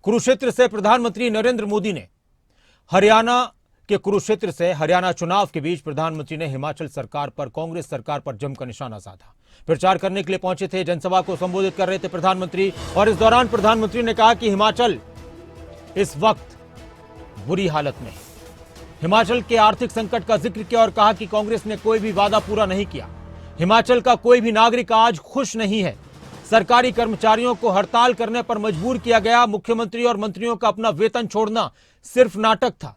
कुरुक्षेत्र से प्रधानमंत्री नरेंद्र मोदी ने हरियाणा के कुरुक्षेत्र से हरियाणा चुनाव के बीच प्रधानमंत्री ने हिमाचल सरकार पर, कांग्रेस सरकार पर जमकर निशाना साधा। प्रचार करने के लिए पहुंचे थे, जनसभा को संबोधित कर रहे थे प्रधानमंत्री, और इस दौरान प्रधानमंत्री ने कहा कि हिमाचल इस वक्त बुरी हालत में है। हिमाचल के आर्थिक संकट का जिक्र किया और कहा कि कांग्रेस ने कोई भी वादा पूरा नहीं किया। हिमाचल का कोई भी नागरिक आज खुश नहीं है। सरकारी कर्मचारियों को हड़ताल करने पर मजबूर किया गया। मुख्यमंत्री और मंत्रियों का अपना वेतन छोड़ना सिर्फ नाटक था।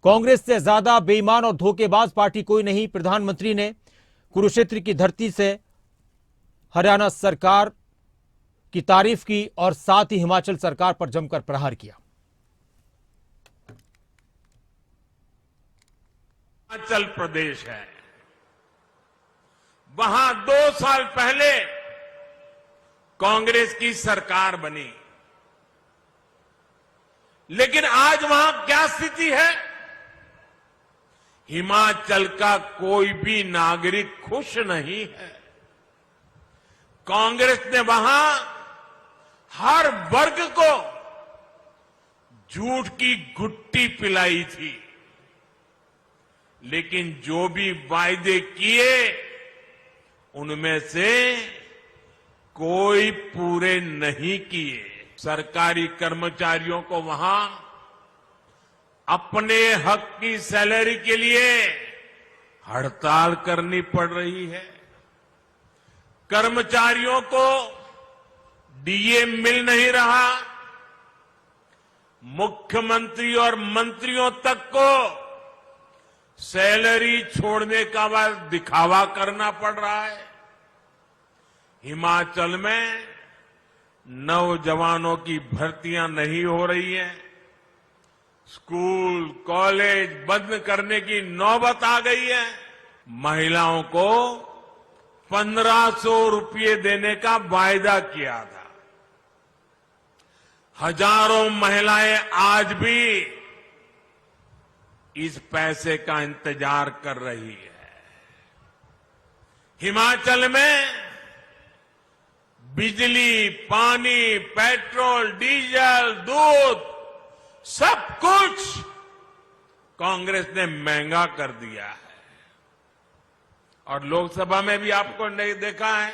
कांग्रेस से ज्यादा बेईमान और धोखेबाज पार्टी कोई नहीं। प्रधानमंत्री ने कुरुक्षेत्र की धरती से हरियाणा सरकार की तारीफ की और साथ ही हिमाचल सरकार पर जमकर प्रहार किया। हिमाचल प्रदेश है, वहां 2 साल पहले कांग्रेस की सरकार बनी, लेकिन आज वहां क्या स्थिति है? हिमाचल का कोई भी नागरिक खुश नहीं है। कांग्रेस ने वहां हर वर्ग को झूठ की घुट्टी पिलाई थी, लेकिन जो भी वायदे किए उनमें से कोई पूरे नहीं किए। सरकारी कर्मचारियों को वहां अपने हक की सैलरी के लिए हड़ताल करनी पड़ रही है। कर्मचारियों को डीए मिल नहीं रहा। मुख्यमंत्री और मंत्रियों तक को सैलरी छोड़ने का बाद दिखावा करना पड़ रहा है। हिमाचल में नौजवानों की भर्तियां नहीं हो रही हैं। स्कूल कॉलेज बंद करने की नौबत आ गई है। महिलाओं को 1500 रुपये देने का वायदा किया था। हजारों महिलाएं आज भी इस पैसे का इंतजार कर रही है। हिमाचल में बिजली, पानी, पेट्रोल, डीजल, दूध सब कुछ कांग्रेस ने महंगा कर दिया है। और लोकसभा में भी आपको नहीं देखा है,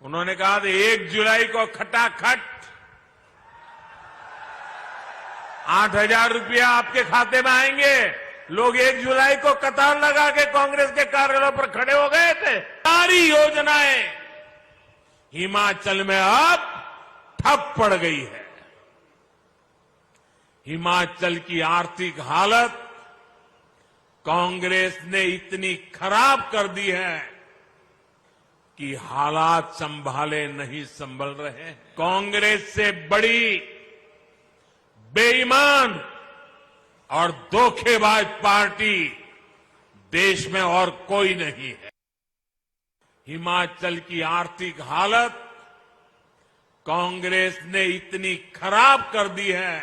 उन्होंने कहा था 1 जुलाई को खटाखट 8,000 रुपया आपके खाते में आएंगे। लोग 1 जुलाई को कतार लगा के कांग्रेस के कार्यालयों पर खड़े हो गए थे। सारी योजनाएं हिमाचल में अब ठप पड़ गई है। हिमाचल की आर्थिक हालत कांग्रेस ने इतनी खराब कर दी है कि हालात संभाले नहीं संभल रहे हैं। कांग्रेस से बड़ी बेईमान और धोखेबाज पार्टी देश में और कोई नहीं है। हिमाचल की आर्थिक हालत कांग्रेस ने इतनी खराब कर दी है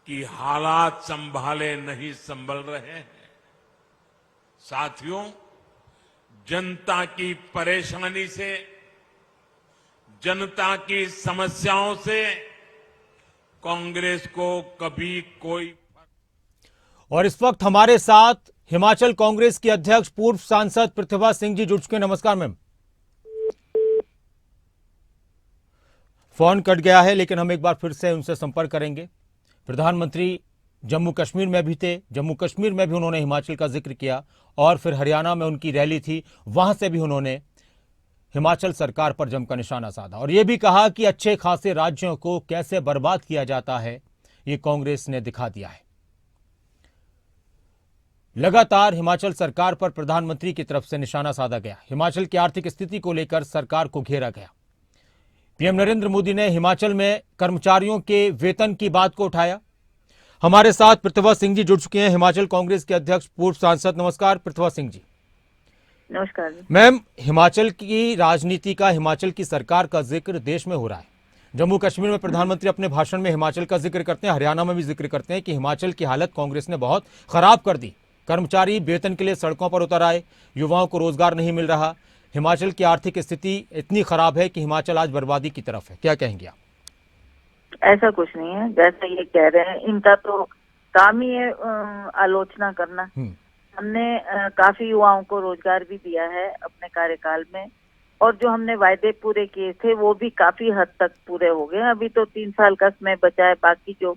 कि हालात संभाले नहीं संभल रहे हैं। साथियों, जनता की परेशानी से, जनता की समस्याओं से कांग्रेस को कभी कोई। और इस वक्त हमारे साथ हिमाचल कांग्रेस की अध्यक्ष पूर्व सांसद प्रतिभा सिंह जी जुड़ चुके हैं। नमस्कार मैम। फोन कट गया है, लेकिन हम एक बार फिर से उनसे संपर्क करेंगे। प्रधानमंत्री जम्मू कश्मीर में भी थे, जम्मू कश्मीर में भी उन्होंने हिमाचल का जिक्र किया, और फिर हरियाणा में उनकी रैली थी, वहां से भी उन्होंने हिमाचल सरकार पर जमकर निशाना साधा और यह भी कहा कि अच्छे खासे राज्यों को कैसे बर्बाद किया जाता है, ये कांग्रेस ने दिखा दिया है। लगातार हिमाचल सरकार पर प्रधानमंत्री की तरफ से निशाना साधा गया। हिमाचल की आर्थिक स्थिति को लेकर सरकार को घेरा गया। पीएम नरेंद्र मोदी ने हिमाचल में कर्मचारियों के वेतन की बात को उठाया। हमारे साथ प्रतिभा सिंह जी जुड़ चुके हैं, हिमाचल कांग्रेस के अध्यक्ष पूर्व सांसद। नमस्कार प्रतिभा सिंह जी। नमस्कार मैम, हिमाचल की राजनीति का, हिमाचल की सरकार का जिक्र देश में हो रहा है। जम्मू कश्मीर में प्रधानमंत्री अपने भाषण में हिमाचल का जिक्र करते हैं, हरियाणा में भी जिक्र करते हैं कि हिमाचल की हालत कांग्रेस ने बहुत खराब कर दी। कर्मचारी वेतन के लिए सड़कों पर उतर आए, युवाओं को रोजगार नहीं मिल रहा। हिमाचल की आर्थिक स्थिति इतनी खराब है कि हिमाचल आज बर्बादी की तरफ है। क्या कहेंगे आप? ऐसा कुछ नहीं है जैसा ये कह रहे हैं। इनका तो काम ही है आलोचना करना। हमने काफी युवाओं को रोजगार भी दिया है अपने कार्यकाल में, और जो हमने वायदे पूरे किए थे वो भी काफी हद तक पूरे हो गए। अभी तो 3 साल का समय बचा है, बाकी जो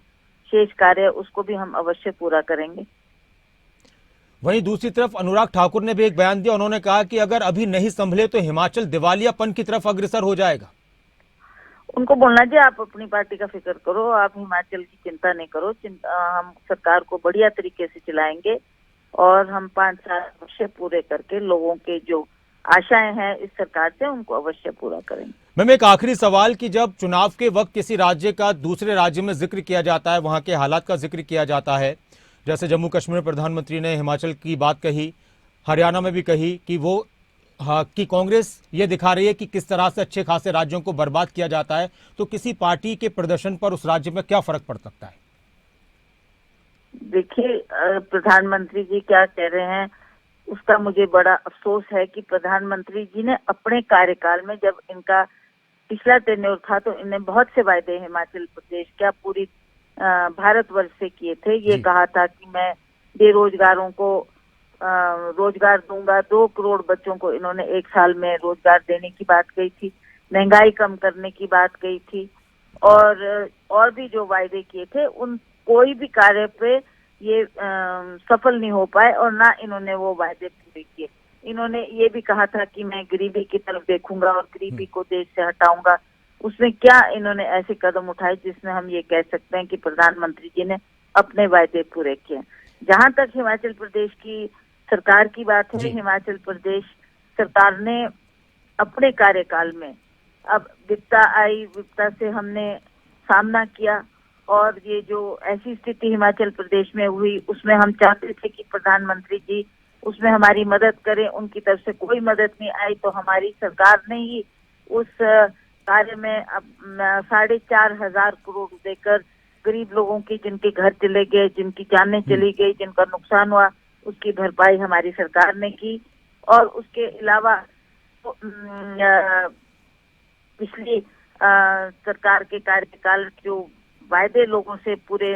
शेष कार्य है उसको भी हम अवश्य पूरा करेंगे। वहीं दूसरी तरफ अनुराग ठाकुर ने भी एक बयान दिया। उन्होंने कहा कि अगर अभी नहीं संभले तो हिमाचल दिवालियापन की तरफ अग्रसर हो जाएगा। उनको बोलना जी आप अपनी पार्टी का फिक्र करो, आप हिमाचल की चिंता नहीं करो। हम सरकार को बढ़िया तरीके से चलाएंगे और हम 5 साल अवश्य पूरे करके लोगों के जो आशाएं हैं इस सरकार से उनको अवश्य पूरा करेंगे। मैम, एक आखिरी सवाल कि जब चुनाव के वक्त किसी राज्य का दूसरे राज्य में जिक्र किया जाता है, वहां के हालात का जिक्र किया जाता है, जैसे जम्मू कश्मीर में प्रधानमंत्री ने हिमाचल की बात कही, हरियाणा में भी कही कि वो कि कांग्रेस ये दिखा रही है कि किस तरह से अच्छे खासे राज्यों को बर्बाद किया जाता है, तो किसी पार्टी के प्रदर्शन पर उस राज्य में क्या फर्क पड़ सकता है? देखिए, प्रधानमंत्री जी क्या कह रहे हैं उसका मुझे बड़ा अफसोस है कि प्रधानमंत्री जी ने अपने कार्यकाल में, जब इनका पिछला टेन्योर था, तो इन्हें बहुत से वायदे हिमाचल प्रदेश क्या पूरी भारतवर्ष से किए थे। ये कहा था कि मैं बेरोजगारों को रोजगार दूंगा। 2 करोड़ बच्चों को इन्होंने 1 साल में रोजगार देने की बात कही थी, महंगाई कम करने की बात कही थी, और भी जो वायदे किए थे उन कोई भी कार्य पे ये सफल नहीं हो पाए और ना इन्होंने वो वायदे पूरे किए। इन्होंने ये भी कहा था कि मैं गरीबी की तरफ देखूंगा और गरीबी को देश से हटाऊंगा। उसमें क्या इन्होंने ऐसे कदम उठाए जिसमें हम ये कह सकते हैं कि प्रधानमंत्री जी ने अपने वायदे पूरे किए। जहां तक हिमाचल प्रदेश की सरकार की बात है, हिमाचल प्रदेश सरकार ने अपने कार्यकाल में, अब विपदा से हमने सामना किया, और ये जो ऐसी स्थिति हिमाचल प्रदेश में हुई उसमें हम चाहते थे कि प्रधानमंत्री जी उसमें हमारी मदद करें। उनकी तरफ से कोई मदद नहीं आई, तो हमारी सरकार ने ही उस कार्य में अब 4,500 करोड़ देकर गरीब लोगों की, जिनके घर चले गए, जिनकी जानें चली गई, जिनका नुकसान हुआ, उसकी भरपाई हमारी सरकार ने की। और उसके अलावा पिछली सरकार के कार्यकाल जो वायदे लोगों से पूरे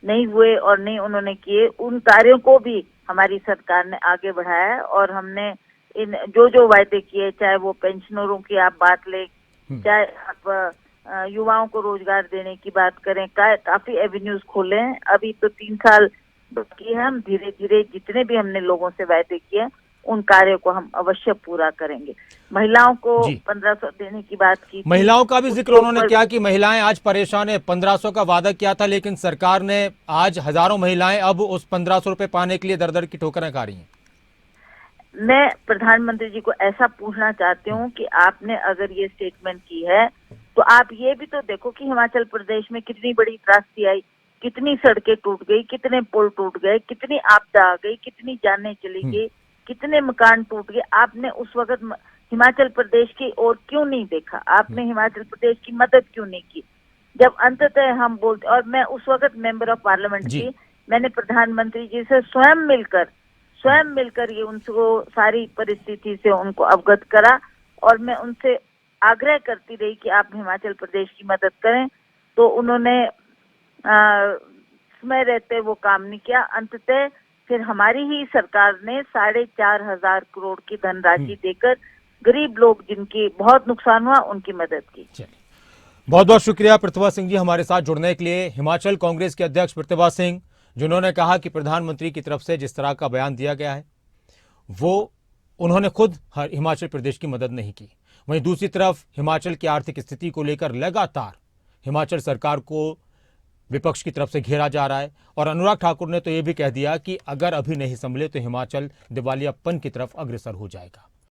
नहीं हुए और नहीं उन्होंने किए, उन कार्यों को भी हमारी सरकार ने आगे बढ़ाया। और हमने इन जो वायदे किए, चाहे वो पेंशनरों की आप बात ले, चाहे आप युवाओं को रोजगार देने की बात करें, काफी एवेन्यूज खोले हैं। अभी तो 3 साल बाकी है, हम धीरे धीरे जितने भी हमने लोगों से वायदे किए उन कार्यों को हम अवश्य पूरा करेंगे। महिलाओं को 1500 देने की बात की, महिलाओं का भी जिक्र उन्होंने किया कि महिलाएं आज परेशान है। 1500 का वादा किया था, लेकिन सरकार ने आज हजारों महिलाएं अब उस 1500 रुपए पाने के लिए दर दर की ठोकरें खा रही हैं। मैं प्रधानमंत्री जी को ऐसा पूछना चाहती हूँ कि आपने अगर ये स्टेटमेंट की है तो आप ये भी तो देखो कि हिमाचल प्रदेश में कितनी बड़ी त्रासदी आई, कितनी सड़कें टूट गई, कितने पुल टूट गए, कितनी आपदा आ गई, कितनी जानें चली गई, कितने मकान टूट गए। आपने उस वक्त हिमाचल प्रदेश की ओर क्यों नहीं देखा? आपने हिमाचल प्रदेश की मदद क्यों नहीं की? जब अंततः हम बोलते, और मैं उस वक्त मेंबर ऑफ पार्लियामेंट थी, मैंने प्रधानमंत्री जी से स्वयं मिलकर ये उनको सारी परिस्थिति से उनको अवगत करा, और मैं उनसे आग्रह करती रही कि आप हिमाचल प्रदेश की मदद करें। तो उन्होंने समय रहते वो काम नहीं किया। अंततः फिर हमारी ही सरकार ने 4,500 करोड़ की धनराशि देकर गरीब लोग जिनकी बहुत नुकसान हुआ उनकी मदद की। बहुत बहुत शुक्रिया प्रतिभा सिंह जी हमारे साथ जुड़ने के लिए। हिमाचल कांग्रेस के अध्यक्ष प्रतिभा सिंह, जिन्होंने कहा कि प्रधानमंत्री की तरफ से जिस तरह का बयान दिया गया है वो उन्होंने खुद हिमाचल प्रदेश की मदद नहीं की। वहीं दूसरी तरफ हिमाचल की आर्थिक स्थिति को लेकर लगातार हिमाचल सरकार को विपक्ष की तरफ से घेरा जा रहा है, और अनुराग ठाकुर ने तो यह भी कह दिया कि अगर अभी नहीं संभले तो हिमाचल दिवालियापन की तरफ अग्रसर हो जाएगा।